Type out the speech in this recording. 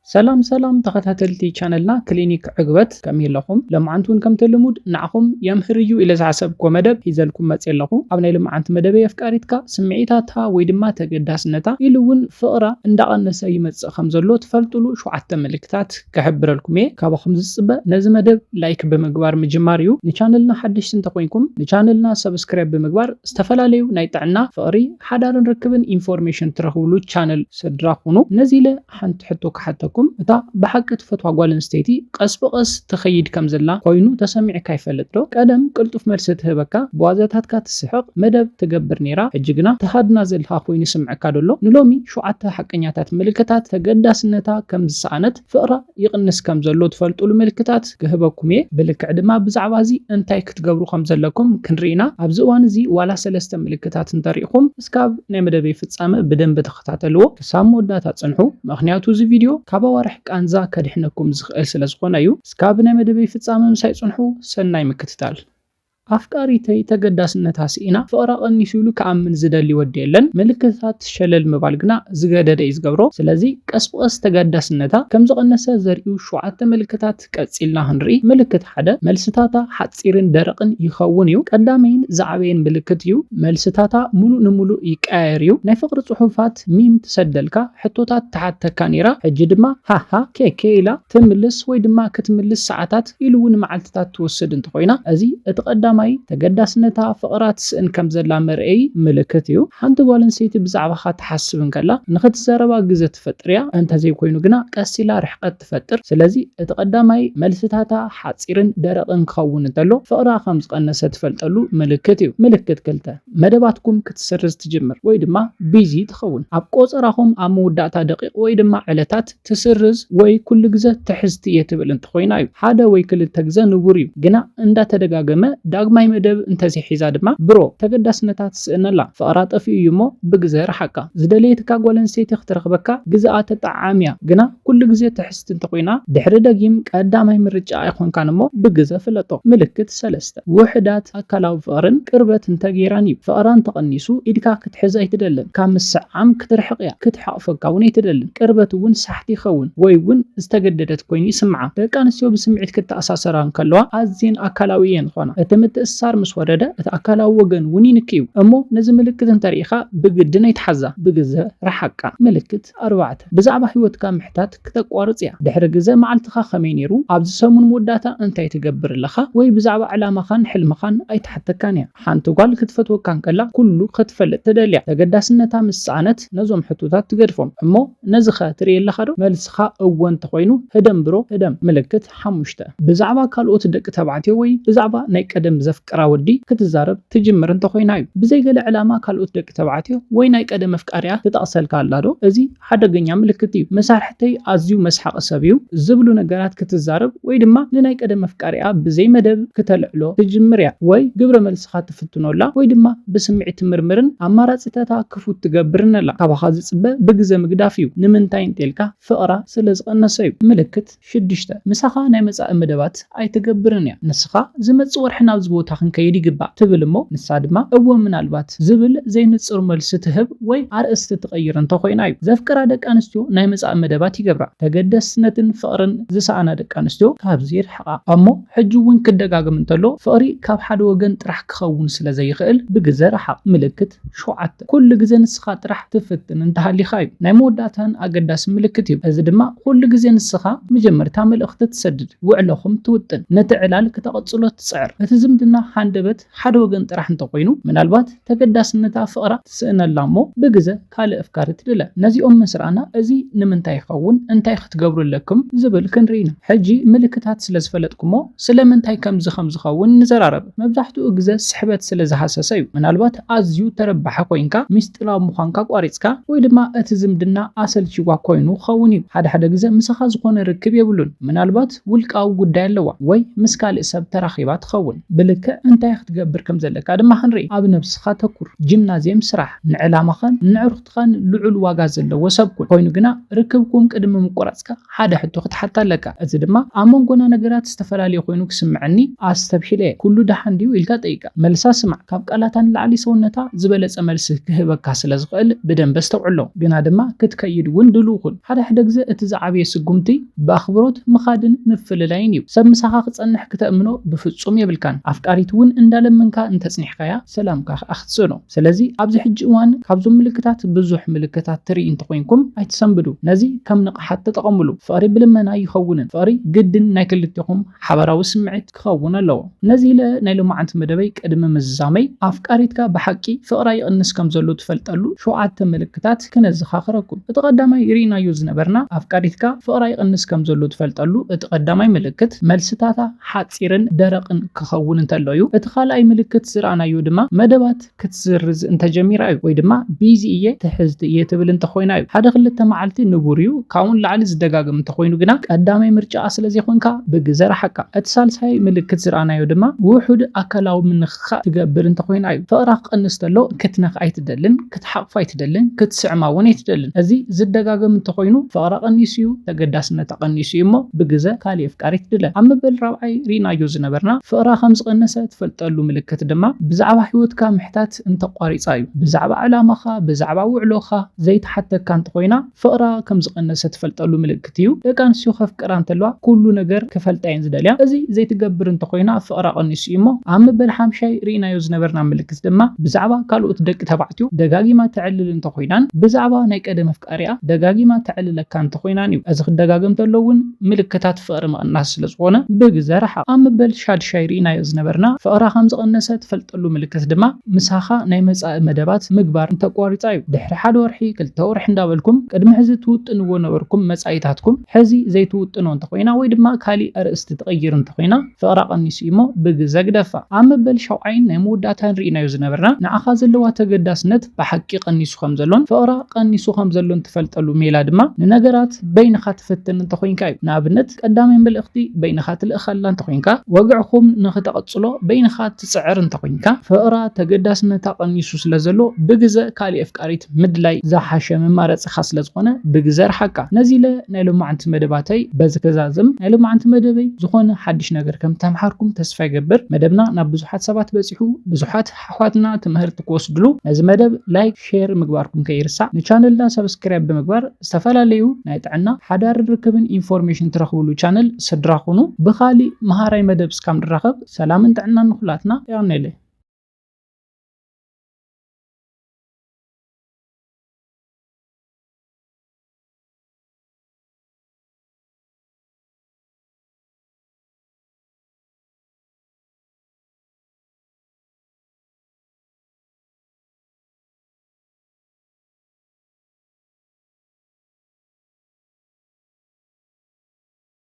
سلام سلام تخاتلتي channelنا كلينيك عقبت كميلكم لما عنتون كم تلمود نعكم يمهريو إلى زعسبكم مدب يزلكم متسلكم أبني لما عنت مدب يفكاريتك سمعيتها ويدما تقداس نتا يلون فقرة اندقى النساي متس خمزلو تفلتلو شو عتا ملكتات كحبر لكم كابا خمز الصبا نزم مدب لايك بمقبار مجماريو نشانلنا حدش تنتقوينكم نشانلنا سبسكرايب بمقبار استفلاليو نايتعنا فقري حدار نركبن انفورميشن ترهولو channel سدراخونو نزيله حنت حتوك حتى እታ በሐቀት ፈትዋ ጓልን ስቴቲ ቀስ በቀስ ተኸይድ ከምዘላ ኮይኑ ተሰሚዕ ካይፈልጥ ዶ ቀደም ቅልጡፍ መልስ ትህበካ በዋዛታትካ ትስሕቅ መደብ ትገብር ነራ እጅግና ተሃድና ዘልኻ ኮይኑ ስምዕካ ደሎ ንሎሚ ሸውዓተ ሐቀኛታት ምልክታት ተገዳስነታ ከምዝሰአነት ፍቅራ ይቅንስ ከምዘሎ ትፈልጡሉ ምልክታት ክህበኩም ብልክዕ ድማ ብዛዕባ እዚ እንታይ ክትገብሩ ከምዘለኩም ክንሪና ኣብዚ እዋን እዚ ዋላ ሰለስተ ምልክታት እንተሪኢኹም እስካብ ናይ መደበይ ፍጻመ በደንብ ተኸታተልዎ ክሳብ መወዳታ ጽንሑ ምክንያቱ እዚ ቪድዮ ባዋርሕ ቃንዛ ከድሕነኩም ዝኽእል ስለ ዝኾነ እዩ እስካብ ናይ መደበይ ፍጻመ ምሳይ ጽንሑ ሰናይ ምክትታል አፍቃሪተይ ተገዳስነታ ሲና ፍቅራ ቀኒሱሉ ከአምን ዝደሊ ወዲ የለን ምልክታት ሸለል መባልግና ዝገደደ ይዝገብሮ ስለዚ ቀስ በቀስ ተገዳስነታ ከም ዝቀነሰ ዘርዩ ሸውዓተ ምልክታት ቀጽልና ህንሪ ምልክት ሓደ መልስታታ ሓጺርን ደረቅን ይኸውን እዩ ቀዳመይን ዛዕበይን ምልክት እዩ መልስታታ ሙሉ ንሙሉ ይቀያየር እዩ ናይ ፍቅሪ ጽሑፋት ሚም ተሰደልካ ሕቶታት ተሓተካ ነራ ሕጂ ድማ ሃሃ ኬኬ ኢላ ትምልስ ወይ ድማ ክትምልስ ሰዓታት ኢሉውን መዓልትታት ትወስድ እንትኾይና እዚ እትቀዳ ማይ ተገዳስነታ ፍቅራት ስእን ከም ዘላ መርአይ ምልክት እዩ ሓንቲ ጓልን ሰይቲ ብዛዕባኻ ተሓስብን ከላ ንኽትዘረባ ግዜ ትፈጥርያ እንተ ዘይኮይኑ ግና ቀሲላ ርሕቀት ትፈጥር ስለዚ እቲ ቀዳማይ መልስታታ ሓጺርን ደረቅን ክኸውን እንተሎ ፍቅራ ከም ዝቀነሰ ትፈልጠሉ ምልክት እዩ ምልክት ክልተ መደባትኩም ክትሰርዝ ትጅምር ወይ ድማ ቢዚ ትኸውን ኣብ ቆጽራኹም ኣብ መውዳእታ ደቂቕ ወይ ድማ ዕለታት ትስርዝ ወይ ኩሉ ግዜ ትሕዝቲ እየትብል እንትኾይና እዩ ሓደ ወይ ክልተ ግዜ ንቡር እዩ ግና እንዳተደጋገመ ዳግማይ መደብ እንተዚ ሒዛ ድማ ብሮ ተገዳስነታት ስእነላ ፍቅራ ጠፊኡ እዩሞ ብግዜ ረሓቃ ዝደለየትካ ጓልን ሰይቲ ክትረኽበካ ግዛኣተ ጣዓምያ ግና ኩሉ ግዜ ትሕዝቲ እንተኮይና ድሕሪ ደጊም ቀዳማይ ምርጫ ኣይኮንካን እሞ ብግዜ ፍለጦ ምልክት ሰለስተ ውሕዳት አካላዊ ፍቅርን ቅርበት እንተገይራን እዩ ፍቅራን ተቀኒሱ ኢድካ ክትሕዝ ኣይትደልን ካብ ምስዓም ክትርሕቅያ ክትሓቅፈካ እውን ኣይትደልን ቅርበት እውን ሳሕቲ ይኸውን ወይ እውን ዝተገደደት ኮይኑ ይስምዓ ደቂ ኣንስትዮ ብስምዒት ክትኣሳሰራ ከለዋ ኣዝየን አካላዊ እየን ዝኾና እቲ ምትእሳር ምስ ወረደ እቲ አካላዊ ወገን እውን ይንክዩ እሞ ነዚ ምልክት እንተሪኢኻ ብግድን ኣይትሓዛ ብግዜ ረሓቃ ምልክት ኣርባዕተ ብዛዕባ ህይወትካ ምሕታት ክተቋርጽ እያ ድሕሪ ግዜ መዓልትኻ ከመይ ነይሩ ኣብዚ ሰሙን መወዳእታ እንታይ ትገብር ኣለኻ ወይ ብዛዕባ ዕላማኻን ሕልምኻን ኣይትሓተካን እያ ሓንቲ ጓል ክትፈትወካን ከላ ኩሉ ክትፈልጥ ትደልያ ተገዳስነታ ምስ ሰኣነት ነዞም ሕቶታት ትገድፎም እሞ ነዚ ኸ ትርኢ ኣለኻ ዶ መልስኻ እወ እንተኾይኑ ህደም ብሮ ህደም ምልክት ሓሙሽተ ብዛዕባ ካልኦት ደቂ ተባዕትዮ ወይ ብዛዕባ ናይ ቀደም ዘፍቅራ ወዲ ክትዛረብ ትጅምር እንተኾይና እዩ ብዘይ ገለ ዕላማ ካልኦት ደቂ ተባዕትዮ ወይ ናይ ቀደም ኣፍቃሪያ ትጠቕሰልካ ኣላዶ እዚ ሓደገኛ ምልክት እዩ መሳርሕተይ ኣዝዩ መስሓቅ ሰብ እዩ ዝብሉ ነገራት ክትዛረብ ወይ ድማ ንናይ ቀደም ኣፍቃሪያ ብዘይ መደብ ከተልዕሎ ትጅምር እያ ወይ ግብረ መልስኻ ትፍትኖላ ወይ ድማ ብስምዒት ምርምርን ኣማራጺታታ ክፉት ትገብርን ኣላ ካባኻ ዝጽበ ብግዜ ምግዳፍ እዩ ንምንታይ እንጤልካ ፍቅራ ስለ ዝቀነሰ እዩ ምልክት ሽዱሽተ ምሳኻ ናይ መጻኢ መደባት ኣይትገብርን እያ ንስኻ ዝመጽእ ወርሒ ናብ ቦታ ክንከይድ ይግባእ ትብል እሞ ንሳ ድማ እወ ምናልባት ዝብል ዘይንጽር መልስ ትህብ ወይ ኣርእስቲ ትቀይር እንተኾይና እዩ ዘፍቅራ ደቂ ኣንስትዮ ናይ መጻኢ መደባት ይገብራ ተገዳስነትን ፍቅርን ዝሰኣና ደቂ ኣንስትዮ ካብዚ ይርሕቃ እሞ ሕጂ እውን ክደጋገም እንተሎ ፍቅሪ ካብ ሓደ ወገን ጥራሕ ክኸውን ስለ ዘይኽእል ብግዜ ረሓቅ ምልክት ሸውዓተ ኩሉ ግዜ ንስኻ ጥራሕ ትፍትን እንተሃሊኻ እዩ ናይ መወዳእታን ኣገዳሲ ምልክት እዩ እዚ ድማ ኩሉ ግዜ ንስኻ መጀመርታ መልእኽቲ ትሰድድ ውዕለኹም ትውጥን ነቲ ዕላል ክተቐጽሎ ትጽዕር እቲ ዝምድና ሓንደበት ሓደ ወገን ጥራሕ እንተኮይኑ ምናልባት ተገዳስነታ ፍቅራ ትስእነላ እሞ ብግዜ ካልእ ኣፍካሪ ትድለ ነዚኦም መስራና እዚ ንምንታይ ይኸውን እንታይ ክትገብሩለኩም ዝብል ክንሪና ሕጂ ምልክታት ስለ ዝፈለጥኩሞ ስለምንታይ ከምዚ ዝኸውን ንዘራረብ መብዛሕትኡ ግዜ ስሕበት ስለ ዝሃሰሰ እዩ ምናልባት ኣዝዩ ተረባሐ ኮይንካ ሚስጥራዊ ምዃንካ ቋሪጽካ ወይ ድማ እቲ ዝምድና ኣሰልቺዋ ኮይኑ ኸውን እዩ ሓደ ግዜ ምስኻ ዝኾነ ርክብ የብሉን ምናልባት ውልቃዊ ጉዳይ ኣለዋ ወይ ምስ ካልእ ሰብ ተራኺባ ትኸውን ብልክዕ እንታይ ክትገብር ከም ዘለካ ድማ ክንርኢ ኣብ ነፍስኻ ተኩር ጂምናዝየም ስራሕ ንዕላማኻን ንዕሩኽትኻን ልዑል ዋጋ ዘለዎ ሰብ ኮይኑ ግና ርክብኩም ቅድመ ቅድሚ ምቁራጽካ ሓደ ሕቶ ክትሓታለካ እዚ ድማ ኣብ መንጎና ነገራት ዝተፈላለዩ ኮይኑ ክስምዓኒ ኣስተብሂለ ኩሉ ደሓን ድዩ ኢልካ ጠይቃ መልሳ ስማዕ ካብ ቃላታን ላዕሊ ሰውነታ ዝበለጸ መልሲ ክህበካ ስለ ዝኽእል ብደንብ ዝተውዕሎ ግና ድማ ክትከይድ እውን ድሉው ኩን ሓደ ግዜ እቲ ዝዓበየ ስጉምቲ ብኣኽብሮት ምኻድን ምፍልላይን እዩ ሰብ ምሳኻ ክጸንሕ ክትእምኖ ብፍጹም የብልካን ኣፍቃሪት እውን እንዳለመንካ እንተጽኒሕካያ ሰላምካ ኣኽጽኖ ስለዚ ኣብዚ ሕጂ እዋን ካብዞም ምልክታት ብዙሕ ምልክታት ትርኢ እንተኮይንኩም ኣይትሰንብዱ ነዚ ከም ንቕሓት ተጠቐምሉ ፍቕሪ ብልመና ይኸውንን ፍቕሪ ግድን ናይ ክልቲኹም ሓበራዊ ስምዒት ክኸውን ኣለዎ ነዚ ኢለ ናይ ሎማዓንቲ መደበይ ቅድሚ ምዛመይ ኣፍቃሪትካ ብሓቂ ፍቕራ ይቕንስ ከም ዘሎ ትፈልጠሉ 7 ምልክታት ክነዘኻኽረኩም እቲ ቀዳማይ ርኢናዮ ዝነበርና ኣፍቃሪትካ ፍቕራ ይቕንስ ከም ዘሎ ትፈልጠሉ እቲ ቀዳማይ ምልክት መልስታታ ሓጺርን ደረቕን ክኸውን እንተሎ እዩ እቲ ካልኣይ ምልክት ዝረኣናዮ ድማ መደባት ክትዝርዝ እንተጀሚራ እዩ ወይ ድማ ቢዚ እየ ትሕዝቲ እየ ትብል እንተኮይና እዩ ሓደ ክልተ መዓልቲ ንቡር እዩ ካብውን ላዕሊ ዝደጋግም እንተኮይኑ ግና ቀዳማይ ምርጫ ስለዘይኮንካ ብግዜ ረሓካ እቲ ሳልሳይ ምልክት ዝረኣናዮ ድማ ውሑድ ኣካላዊ ምንኽኻእ ትገብር እንተኮይና እዩ ፍቕራ ክቕንስ ተሎ ክትነኽ ኣይትደልን ክትሓቕፎ ኣይትደልን ክትስዕማ እውን ኣይትደልን እዚ ዝደጋገም እንተኮይኑ ፍቕራ ቀኒሱ እዩ ተገዳስነት ቀኒሱ እዩ እሞ ብግዜ ካሊእ ኣፍቃሪ ትድለ ኣብ መበል ራብዓይ ሪናዮ ዝነበርና ፍቕራ ከም ዝቐነሰ ትፈልጠሉ ምልክት ድማ ብዛዕባ ሂወትካ ምሕታት እንተቋሪፃ እዩ ብዛዕባ ዕላማኻ ብዛዕባ ውዕሎኻ ዘይተሓተካ እንተኮይና ፍቕራ ከም ዝቐነሰ ትፈልጠሉ ምልክት እዩ ደቂ ኣንስትዮ ከፍቅራ እንተለዋ ኩሉ ነገር ክፈልጣ እየን ዝደልያ እዚ ዘይትገብር እንተኮይና ፍቕራ ቀኒሱ እዩ እሞ ኣብ መበል ሓምሻይ ሪናዮ ዝነበርና ምልክት ድማ ብዛዕባ ካልኦት ደቂ ተባዕትዮ ደጋጊማ ትዕልል እንተኮይናን ብዛዕባ ናይ ቀደም ኣፍቃሪኣ ደጋጊማ ትዕልለካ እንተኮይናን እዩ እዚ ክደጋገም ተሎ እውን ምልክታት ፍቕሪ ምቕናስ ስለዝኾነ ብግዜ ረሓቕ ኣብ መበል ሻድሻይ ሪናዮ ዝነበርና ፍቕራ ከም ዝቐነሰ ትፈልጠሉ ምልክት ድማ ምሳኻ ናይ መጻኢ መደባት ምግባር እንተቋሪፃ እዩ ድሕሪ ሓደ ወርሒ 2 ወርሒ እንዳበልኩም ቅድሚ ሕዚ ትውጥንዎ ነበርኩም መጻኢታትኩም ሕዚ ዘይትውጥኖ እንተኮይና ወይ ድማ ካሊእ ኣርእስቲ ትቐይር እንተኮይና ፍቕራ ቀኒሱ እሞ ብግዜ ግደፋ ኣብ መበል ሻውዓይን ናይ መወዳእታን ሪናዮ ዝነበርና ንዓኻ ዘለዋ ተገዳስነት ብሓቂ ቀኒሱ ከም ዘሎን ፍቕራ ቀኒሱ ከም ዘሎን ትፈልጠሉ ሜላ ድማ ንነገራት በይንኻ ትፍትን እንተኮይንካ እዩ ንኣብነት ቀዳማይ መልእኽቲ በይንኻ ትልእኸላ እንተኮይንካ ወግዕኹም ንኽተቐጽሎ በይንኻ ትጽዕር እንተኮይንካ ፍቕራ ተገዳስነታ ቀኒሱ ስለዘሎ ብግዜ ካሊእ ኣፍቃሪት ምድላይ ዝሓሸ መማረፂኻ ስለዝኾነ ብግዜ ረሓቃ ነዚ ኢለ ናይ ሎማዓንቲ መደባተይ በዚ ክዛዝም ናይ ሎማዓንቲ መደበይ ዝኾነ ሓድሽ ነገር ከም ተምሓርኩም ተስፋ ይገብር መደብና ናብ ብዙሓት ሰባት በፂሑ ብዙሓት ሓዋትና ትምህርቲ ክወስድሉ ነዚ መደብ ላይክ ሼር ምግባርኩም ከይርሳዕ ንቻነልና ሰብስክራይብ ብምግባር ዝተፈላለዩ ናይ ጥዕና ሓዳር ርክብን ኢንፎርሜሽን ትረኽብሉ ቻነል ስድራኹኑ ብኻሊእ መሃራይ መደብ እስካም ንራኸብ ሰላምን ጥዕናን ንኹላትና ያውነለ